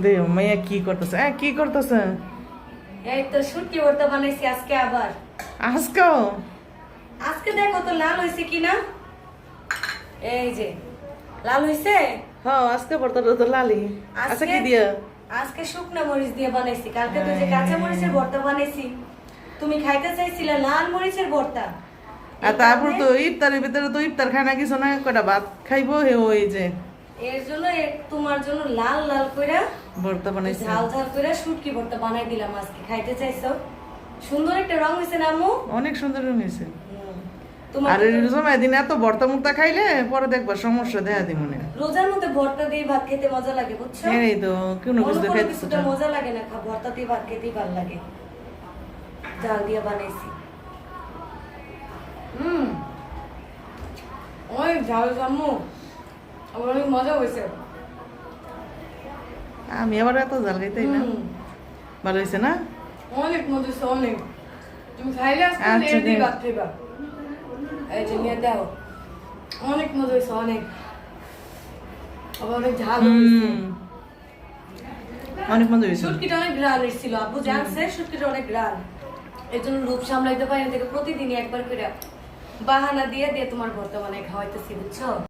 দে মাইয়া কি করতেছে কি করতেছে এই তো শুটকি ভর্তা বানাইছি আজকে আবার। আজকেও আজকে দেখো তো লাল হয়েছে কিনা। এই যে লাল হয়েছে। হ্যাঁ আজকে ভর্তাটা তো লালি। আচ্ছা কি দিয়া? আজকে শুকনো মরিচ দিয়ে বানাইছি। কালকে তো যে কাঁচা মরিচের ভর্তা বানাইছি, তুমি খাইতে চাইছিলে লাল মরিচের ভর্তা। আর তারপর তো ইফতারের ভিতরে তো ইফতার খায় না কিছু না, কয়টা ভাত খাইবো হে ওই যে এর জন্য তোমার জন্য লাল লাল কইরা ভর্তা বানাইছি। ঝাল ঝাল কইরা শুটকি ভর্তা বানাই দিলাম আজকে। খাইতে চাইছো? সুন্দর একটা রং হয়েছে না আম্মু? অনেক সুন্দর হয়েছে। তোমার আর এই সময় দিন এত ভর্তা মুক্তা খাইলে পরে দেখবা সমস্যা দেখা দি মনে। রোজার মধ্যে ভর্তা দিয়ে ভাত খেতে মজা লাগে, বুঝছো? এই তো কোনো কিছু অন্য কোনো খাইতেছ কিছুতে মজা লাগে না, ভর্তা দিয়ে ভাত খেতেই ভালো লাগে। জাল দিয়ে বানাইছি। অনেক ঝাল আম্মু, আবার অনেক মজা হয়েছে। আমি আবার এত জাল খাইতেই না। ভালো হয়েছে না? অনেক মজা হয়েছে অনেক। তুমি খাইলে আজকে আচ্ছা, এর দিয়ে দে। ভাত খাইবা। এই যে নিয়ে দাও। অনেক মজা হয়েছে অনেক। আবার অনেক ঝাল হয়েছে। অনেক মজা হয়েছে। শুটকিটা অনেক গ্রান এসেছিল, আব্বু জানছে শুটকিটা অনেক গ্রান। এর জন্য রূপ সামলাইতে পারি না, প্রতিদিনই একবার করে বাহানা দিয়ে দিয়ে তোমার ভর্তা বানাই খাওয়াইতেছি, বুঝছো?